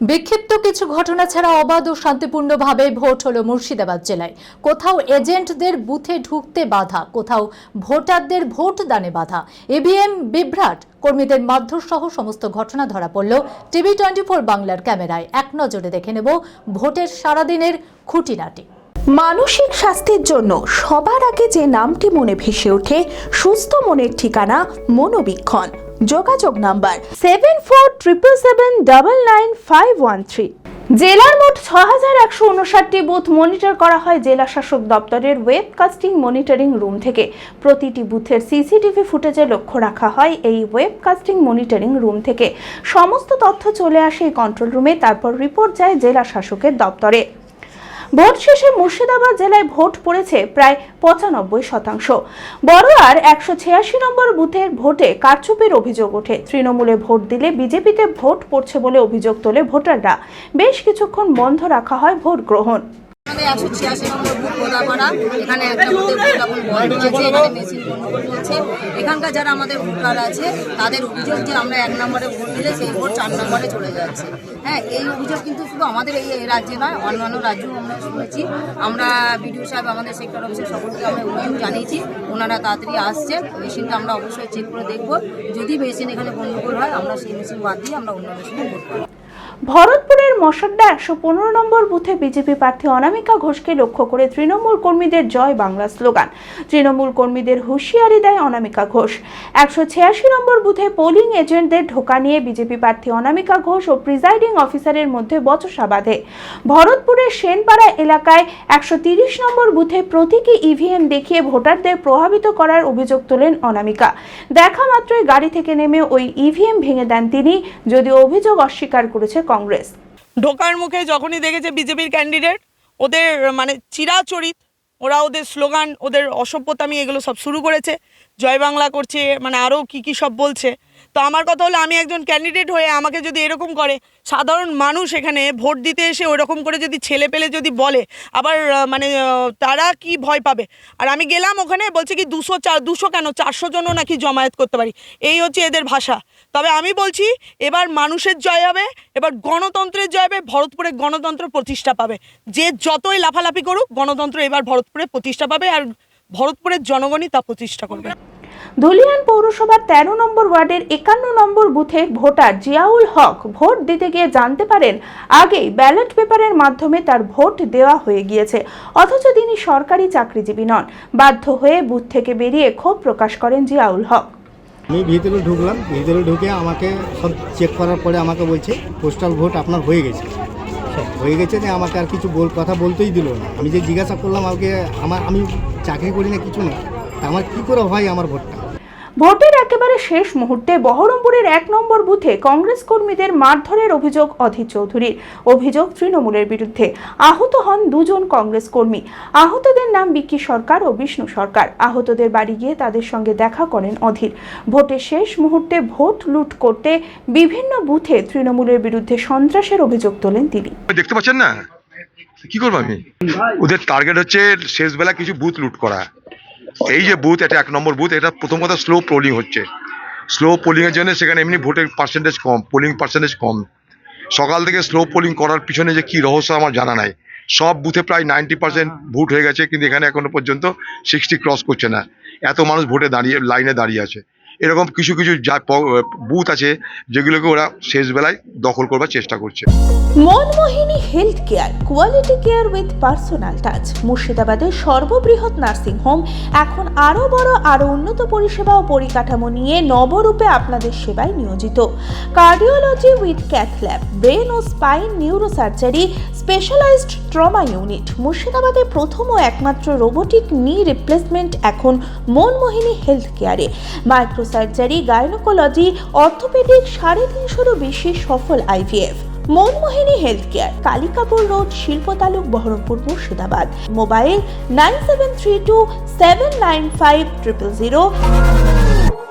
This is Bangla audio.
বিক্ষিপ্ত কিছু ঘটনা ছাড়া অবাধ ও শান্তিপূর্ণভাবে ভোট হলো মুর্শিদাবাদ জেলায়। কোথাও এজেন্টদের বুথে ঢুকতে বাধা, কোথাও ভোটারদের ভোট দানে বাধা, ইভিএম বিভ্রাট, কর্মীদের মারধর সহ সমস্ত ঘটনা ধরা পড়ল টিভি24 বাংলার ক্যামেরায়। এক নজরে দেখে নেব ভোটের সারাদিনের খুঁটিনাটি। মানসিক স্বাস্থ্যের জন্য সবার আগে যে নামটি মনে ভেসে ওঠে, সুস্থ মনের ঠিকানা মনোবীক্ষণ। যোগাযোগ নাম্বার 7477799513। জেলার মোট 6159টি বুথ মনিটর করা হয় জেলা শাসক দপ্তরের ওয়েবকাস্টিং মনিটরিং রুম থেকে। প্রতিটি বুথের সিসিটিভি ফুটেজে লক্ষ্য রাখা হয় এই ওয়েবকাস্টিং মনিটরিং রুম থেকে। সমস্ত তথ্য চলে আসে এই কন্ট্রোল রুমে, তারপর রিপোর্ট যায় জেলা শাসকের দপ্তরে। ভোট শেষে মুর্শিদাবাদ জেলায় ভোট পড়েছে প্রায় 95%। বড়োয়ার 186 নম্বর বুথের ভোটে কারচুপির অভিযোগ ওঠে। তৃণমূলে ভোট দিলে বিজেপিতে ভোট পড়ছে বলে অভিযোগ তোলে ভোটাররা। বেশ কিছুক্ষণ বন্ধ রাখা হয় ভোট গ্রহণ। 186 নম্বর বুথ গোদাপাড়া, এখানে একটা বুথের ভোট এখন বন্ধ আছে, এখানে মেশিন গন্ডগোল চলছে। এখানকার যারা আমাদের ভোটার আছে তাদের অভিযোগ যে আমরা 1 নম্বরে ভোট দিলে সেই ভোট 4 নম্বরে চলে যাচ্ছে। হ্যাঁ, এই অভিযোগ কিন্তু শুধু আমাদের এই রাজ্যে নয়, অন্যান্য রাজ্যেও আমরা শুনেছি। আমরা বিডিও সাহেব, আমাদের সেক্টর অফিসের সকলকে আমরা অভিযোগ জানিয়েছি, ওনারা তাড়াতাড়ি আসছে। মেশিনটা আমরা অবশ্যই চেক করে দেখব, যদি মেশিন এখানে গন্ডগোল হয় আমরা সেই মেশিন বাদ দিয়ে আমরা অন্য মেশিনে ভোট করব। ভরতপুরের মশাড্ডা 115 নম্বর বুথে বিজেপি প্রার্থী অনামিকা ঘোষকে লক্ষ্য করে তৃণমূল কর্মীদের জয় বাংলা স্লোগান। তৃণমূল কর্মীদের হুঁশিয়ারি দেয় অনামিকা ঘোষ। 186 নম্বর বুথে পোলিং এজেন্টদের ঢোকা নিয়ে বিজেপি প্রার্থী অনামিকা ঘোষ ও প্রিজাইডিং অফিসারের মধ্যে বচসা বাধে। ভরতপুরের সেনপাড়া এলাকায় 130 নম্বর বুথে প্রতীকী ইভিএম দেখিয়ে ভোটারদের প্রভাবিত করার অভিযোগ তোলেন অনামিকা। দেখা মাত্রই গাড়ি থেকে নেমে ওই ইভিএম ভেঙে দেন তিনি, যদিও অভিযোগ অস্বীকার করেছে কংগ্রেস। ঢোকার মুখে যখনই দেখেছে বিজেপির ক্যান্ডিডেট, ওদের চিরাচরিত, ওরা ওদের স্লোগান, ওদের অসভ্যতামি এগুলো সব শুরু করেছে। জয় বাংলা করছে, আরও কি সব বলছে। তো আমার কথা হলো, আমি একজন ক্যান্ডিডেট হয়ে আমাকে যদি এরকম করে, সাধারণ মানুষ এখানে ভোট দিতে এসে ওরকম করে যদি ছেলে পেলে যদি বলে, আবার তারা কি ভয় পাবে। আর আমি গেলাম ওখানে, বলছে কি 200 কেন 400 জনও নাকি জমায়েত করতে পারি, এই হচ্ছে এদের ভাষা। তবে আমি বলছি, এবার মানুষের জয় হবে, এবার গণতন্ত্রের জয় হবে, ভরতপুরে গণতন্ত্র প্রতিষ্ঠা পাবে। যে যতই লাফালাফি করুক, গণতন্ত্র এবার ভরতপুরে প্রতিষ্ঠা পাবে, আর ভরতপুরের জনগণই তা প্রতিষ্ঠা করবে। ধুলিয়ান পৌরসভার 13 নম্বর ওয়ার্ডের 51 নম্বর বুথের ভোটার জিয়াউল হক ভোট দিতে গিয়ে জানতে পারেন আগেই ব্যালট পেপারের মাধ্যমে তার ভোট দেওয়া হয়ে গিয়েছে, অথচ তিনি সরকারি চাকরিজীবী নন। বাধ্য হয়ে বুথ থেকে বেরিয়ে ক্ষোভ প্রকাশ করেন জিয়াউল হক। আমি ভিতরে ঢুকলাম, ভিতরে ঢুকে আমাকে সব চেক করার পরে আমাকে বলছে পোস্টাল ভোট আপনার হয়ে গেছে। যে আমাকে আর কিছু কথা বলতেই দিল না। আমি যে জিজ্ঞাসা করলাম, আমি চাকরি করি না, কিছু না, আমার কি করে হয় আমার ভোটটা। ভোটের একেবারে শেষ মুহূর্তে বহরমপুরের 1 নম্বর বুথে কংগ্রেস কর্মীদের মারধরের অভিযোগ অধীর চৌধুরীর। অভিযোগ তৃণমূলের বিরুদ্ধে। আহত হন 2 জন কংগ্রেস কর্মী। আহতদের নাম বিক্কি সরকার ও বিষ্ণু সরকার। আহতদের বাড়ি গিয়ে তাদের সঙ্গে দেখা করেন অধীর। ভোটের শেষ মুহূর্তে ভোট লুট করতে বিভিন্ন বুথে তৃণমূলের বিরুদ্ধে সন্ত্রাসের অভিযোগ তোলেন তিনি। দেখতে পাচ্ছেন না, কি করবো আমি? ওদের টার্গেট হচ্ছে শেষ বেলা কিছু বুথ লুট করা। এই যে বুথ, এটা 1 নম্বর বুথ, এটা প্রথম কথা স্লো পোলিং হচ্ছে। স্লো পোলিংয়ের জন্য সেখানে এমনি ভোটের পার্সেন্টেজ কম, পোলিং পার্সেন্টেজ কম। সকাল থেকে স্লো পোলিং করার পিছনে যে কি রহস্য আমার জানা নাই। সব বুথে প্রায় 90% ভোট হয়ে গেছে, কিন্তু এখানে এখনো পর্যন্ত 60 ক্রস করছে না। এত মানুষ ভোটে লাইনে দাঁড়িয়ে আছে। এরকম কিছু যা বুথ আছে যেগুলোকে ওরা শেষ বেলায় দখল করবার চেষ্টা করছে। Manmohini health care, quality care with personal touch. মুর্শিদাবাদের সর্ববৃহৎ নার্সিং হোম এখন আরো বড়, আরো উন্নত পরিষেবা ও পরিকাঠামো নিয়ে নবরূপে আপনাদের সেবায় নিয়োজিত। Cardiology with cath lab, brain ও spine neuro surgery, specialized trauma unit. মুর্শিদাবাদে প্রথম ও একমাত্র রোবোটিক নি রিপ্লেসমেন্ট এখন মনমোহিনী হেলথ কেয়ারে। মাইক্রো সার্জারি, গাইনোকোলজি, অর্থোপেডিক, 350-এরও বেশি সফল IVF। Manmohini health care, Kalikapur road, শিল্প তালুক, বহরমপুর, মুর্শিদাবাদ। মোবাইল 9732795000।